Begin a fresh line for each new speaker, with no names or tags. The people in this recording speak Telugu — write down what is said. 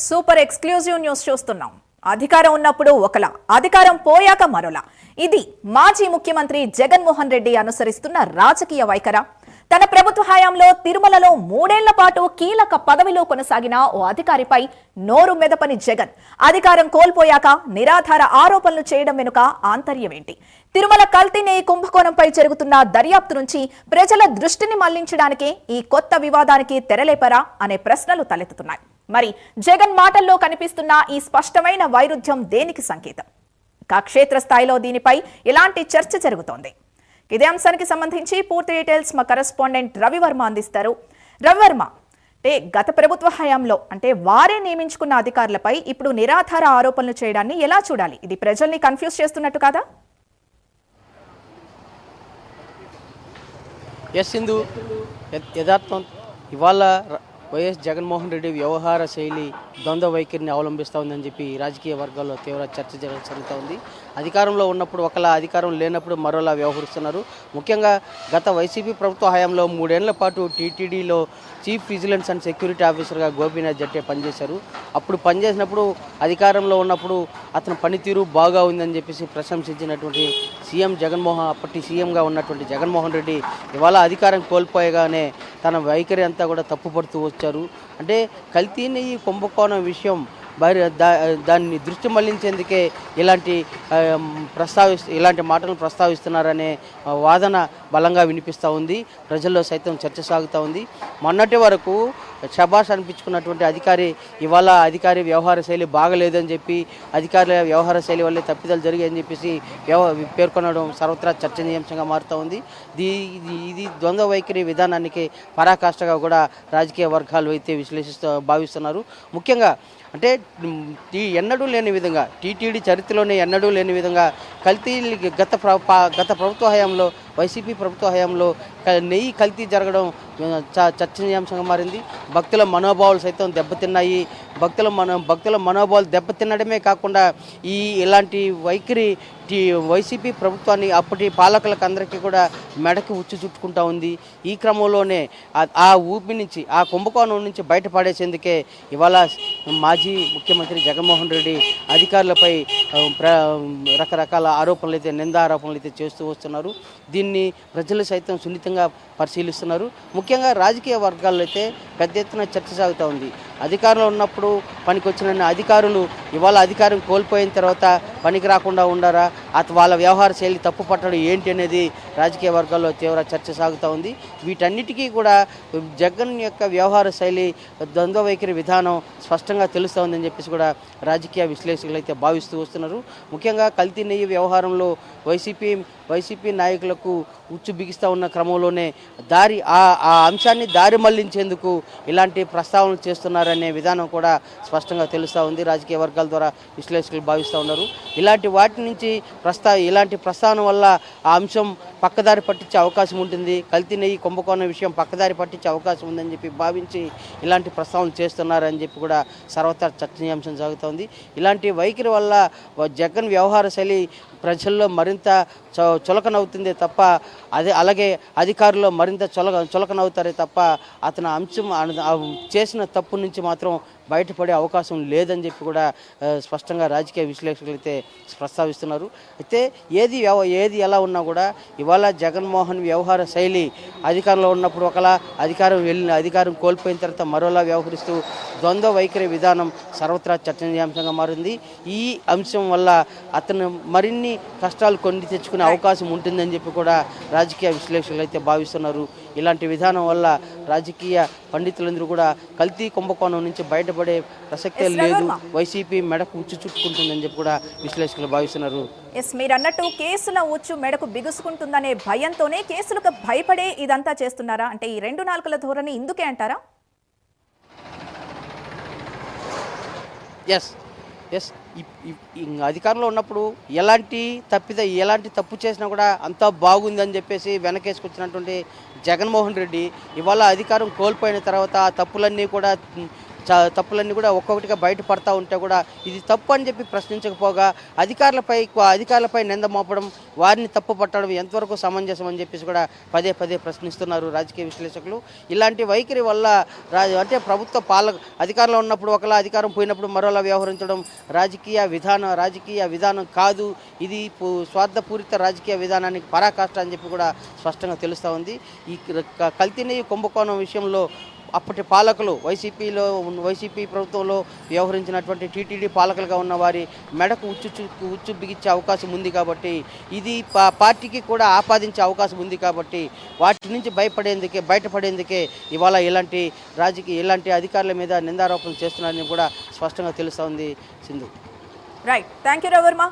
సూపర్ ఎక్స్క్లూజివ్ న్యూస్ చూస్తున్నాం. అధికారం ఉన్నప్పుడు ఒకలా, అధికారం పోయాక మరోలా. ఇది మాజీ ముఖ్యమంత్రి జగన్మోహన్ రెడ్డి అనుసరిస్తున్న రాజకీయ వైఖరా? తన ప్రభుత్వ హయాంలో తిరుమలలో 3 ఏళ్ల పాటు కీలక పదవిలో కొనసాగిన ఓ అధికారిపై నోరు మెదపని జగన్ అధికారం కోల్పోయాక నిరాధార ఆరోపణలు చేయడం వెనుక ఆంతర్యమేంటి? తిరుమల కల్తీ నెయ్యి కుంభకోణంపై జరుగుతున్న దర్యాప్తు నుంచి ప్రజల దృష్టిని మళ్లించడానికే ఈ కొత్త వివాదానికి తెరలేపరా అనే ప్రశ్నలు తలెత్తుతున్నాయి. మరి జగన్ మాటల్లో కనిపిస్తున్న ఈ స్పష్టమైన వైరుధ్యం దేనికి సంకేతం? క్షేత్రస్థాయిలో దీనిపై ఎలాంటి చర్చ జరుగుతోంది? ఇదే అంశానికి సంబంధించి పూర్తి డీటెయిల్స్ మా కరెస్పాండెంట్ రవివర్మ అందిస్తారు. రవివర్మ, గత ప్రభుత్వ హయాంలో వారే నియమించుకున్న అధికారులపై ఇప్పుడు నిరాధార ఆరోపణలు చేయడాన్ని ఎలా చూడాలి? ఇది ప్రజల్ని కన్ఫ్యూజ్ చేస్తున్నట్టు కదా?
సింధు, యథార్థం ఇవాళ వైఎస్ జగన్మోహన్ రెడ్డి వ్యవహార శైలి ద్వంద్వ వైఖరిని అవలంబిస్తూ ఉందని చెప్పి రాజకీయ వర్గాల్లో తీవ్ర చర్చ జరుగుతూ ఉంది. అధికారంలో ఉన్నప్పుడు ఒకలా, అధికారం లేనప్పుడు మరోలా వ్యవహరిస్తున్నారు. ముఖ్యంగా గత వైసీపీ ప్రభుత్వ హయాంలో 3 ఏళ్ల పాటు టీటీడీలో చీఫ్ విజిలెన్స్ అండ్ సెక్యూరిటీ ఆఫీసర్గా గోపీనాథ్ జట్టే పనిచేశారు. అప్పుడు పనిచేసినప్పుడు అధికారంలో ఉన్నప్పుడు అతని పనితీరు బాగా ఉందని చెప్పేసి ప్రశంసించినటువంటి అప్పటి సీఎంగా ఉన్నటువంటి జగన్మోహన్ రెడ్డి ఇవాళ అధికారం కోల్పోయగానే తన వైఖరి అంతా కూడా తప్పుపడుతూ వచ్చారు. కల్తీ నెయ్యి కుంభకోణం విషయం దాన్ని దృష్టి మళ్లించేందుకే ఇలాంటి మాటలు ప్రస్తావిస్తున్నారనే వాదన బలంగా వినిపిస్తూ ఉంది. ప్రజల్లో సైతం చర్చ సాగుతూ ఉంది. మొన్నటి వరకు షబాష్ అనిపించుకున్నటువంటి అధికారి వ్యవహార శైలి బాగలేదని చెప్పి, అధికారుల వ్యవహార శైలి వల్లే తప్పిదాలు జరిగాయని చెప్పేసి పేర్కొనడం సర్వత్రా చర్చనీయాంశంగా మారుతూ ఉంది. ఇది ద్వంద్వ వైఖరి విధానానికి పరాకాష్ఠగా కూడా రాజకీయ వర్గాలు అయితే భావిస్తున్నారు. ముఖ్యంగా ఎన్నడూ లేని విధంగా, టీటీడీ చరిత్రలోనే ఎన్నడూ లేని విధంగా కల్తీ గత ప్రభుత్వ హయాంలో, వైసీపీ ప్రభుత్వ హయాంలో నెయ్యి కల్తీ జరగడం చర్చనీయాంశంగా మారింది. భక్తుల మనోభావాలు సైతం దెబ్బతిన్నాయి. భక్తుల మనోభావాలు దెబ్బతిన్నడమే కాకుండా ఇలాంటి వైఖరి వైసీపీ ప్రభుత్వాన్ని, అప్పటి పాలకులకు అందరికీ కూడా మెడకి ఉచ్చు చుట్టుకుంటా ఉంది. ఈ క్రమంలోనే ఆ ఊపి నుంచి, ఆ కుంభకోణం నుంచి బయటపడేసేందుకే ఇవాళ మాజీ ముఖ్యమంత్రి జగన్మోహన్ రెడ్డి అధికారులపై రకరకాల నిందారోపణలు అయితే చేస్తూ వస్తున్నారు. దీన్ని ప్రజలు సైతం సున్నితంగా పరిశీలిస్తున్నారు. ముఖ్యంగా రాజకీయ వర్గాల్లో అయితే పెద్ద ఎత్తున చర్చ సాగుతూ ఉంది. అధికారంలో ఉన్నప్పుడు పనికొచ్చిన అధికారులు ఇవాళ అధికారం కోల్పోయిన తర్వాత పనికి రాకుండా ఉండారా, వాళ్ళ వ్యవహార శైలి తప్పు పట్టడం ఏంటి అనేది రాజకీయ వర్గాల్లో తీవ్ర చర్చ సాగుతూ ఉంది. వీటన్నిటికీ కూడా జగన్ యొక్క వ్యవహార శైలి, ద్వంద్వ వైఖరి విధానం స్పష్టంగా తెలుస్తూ ఉందని చెప్పేసి కూడా రాజకీయ విశ్లేషకులు అయితే భావిస్తూ వస్తున్నారు. ముఖ్యంగా కల్తీ నెయ్యి వ్యవహారంలో వైసీపీ నాయకులకు ఉచ్చు బిగిస్తూ ఉన్న క్రమంలోనే ఆ అంశాన్ని దారి మళ్లించేందుకు ఇలాంటి ప్రస్తావనలు చేస్తున్నారనే విధానం కూడా స్పష్టంగా తెలుస్తూ ఉంది. రాజకీయ వర్గాల ద్వారా విశ్లేషకులు భావిస్తూ ఉన్నారు. ఇలాంటి వాటి నుంచి ఇలాంటి ప్రస్తావన వల్ల ఆ అంశం పక్కదారి పట్టించే అవకాశం ఉంటుంది, కల్తీ నెయ్యి కుంభకోణం విషయం పక్కదారి పట్టించే అవకాశం ఉందని చెప్పి భావించి ఇలాంటి ప్రస్తావనలు చేస్తున్నారని చెప్పి కూడా సర్వత్రా చర్చనీయాంశం సాగుతోంది. ఇలాంటి వైఖరి వల్ల జగన్ వ్యవహార శైలి ప్రజల్లో మరింత చులకనవుతుందే తప్ప, అలాగే అధికారుల్లో మరింత చులకనవుతారే తప్ప అతని అంశం చేసిన తప్పు నుంచి మాత్రం బయటపడే అవకాశం లేదని చెప్పి కూడా స్పష్టంగా రాజకీయ విశ్లేషకులు అయితే ప్రస్తావిస్తున్నారు. అయితే ఏది ఎలా ఉన్నా కూడా ఇవాళ జగన్మోహన్ వ్యవహార శైలి అధికారంలో ఉన్నప్పుడు ఒకలా, అధికారం కోల్పోయిన తర్వాత మరోలా వ్యవహరిస్తూ ద్వంద్వ వైఖరి విధానం సర్వత్రా చర్చనీయాంశంగా మారింది. ఈ అంశం వల్ల అతను మరిన్ని కష్టాలు కొని తెచ్చుకునే అవకాశం ఉంటుందని చెప్పి కూడా రాజకీయ విశ్లేషకులు అయితే భావిస్తున్నారు. ఇలాంటి విధానం వల్ల రాజకీయ పండితులందరూ కూడా కల్తీ కుంభకోణం నుంచి బయటపడే ప్రసక్తే లేదు, వైసీపీ మెడకు ఉచ్చు చుట్టుకుంటుందని చెప్పి కూడా విశ్లేషకులు భావిస్తున్నారు.
మీరు అన్నట్టు కేసుల ఉచ్చు మెడకు బిగుసుకుంటుందనే భయంతోనే కేసులకు భయపడే ఇదంతా చేస్తున్నారా? ఈ 2 నాలుకల ధోరణి ఇందుకే అంటారా?
ఎస్ అధికారంలో ఉన్నప్పుడు ఎలాంటి తప్పు చేసినా కూడా అంతా బాగుందని చెప్పేసి వెనకేసుకొచ్చినటువంటి జగన్మోహన్ రెడ్డి ఇవాళ అధికారం కోల్పోయిన తర్వాత ఆ తప్పులన్నీ కూడా తప్పులన్నీ కూడా ఒక్కొక్కటిగా బయటపడతా ఉంటే కూడా ఇది తప్పు అని చెప్పి ప్రశ్నించకపోగా అధికారులపై నింద మోపడం, వారిని తప్పు పట్టడం ఎంతవరకు సమంజసం అని చెప్పేసి కూడా పదే పదే ప్రశ్నిస్తున్నారు రాజకీయ విశ్లేషకులు. ఇలాంటి వైఖరి వల్ల అంటే ప్రభుత్వ అధికారంలో ఉన్నప్పుడు ఒకలా, అధికారం పోయినప్పుడు మరోలా వ్యవహరించడం రాజకీయ విధానం కాదు. ఇది స్వార్థపూరిత రాజకీయ విధానానికి పరాకాష్ట అని చెప్పి కూడా స్పష్టంగా తెలుస్తూ ఉంది. ఈ కల్తీ కుంభకోణం విషయంలో అప్పటి పాలకులు వైసీపీ ప్రభుత్వంలో వ్యవహరించినటువంటి టీటీడీ పాలకులుగా ఉన్న వారి మెడకు ఉచ్చు బిగించే అవకాశం ఉంది కాబట్టి, ఇది పార్టీకి కూడా ఆపాదించే అవకాశం ఉంది కాబట్టి వాటి నుంచి బయటపడేందుకే ఇవాళ ఇలాంటి అధికారుల మీద నిందారోపణలు చేస్తున్నారని కూడా స్పష్టంగా తెలుస్తూ ఉంది. Sindhu.
Right, thank you Ravi Varma.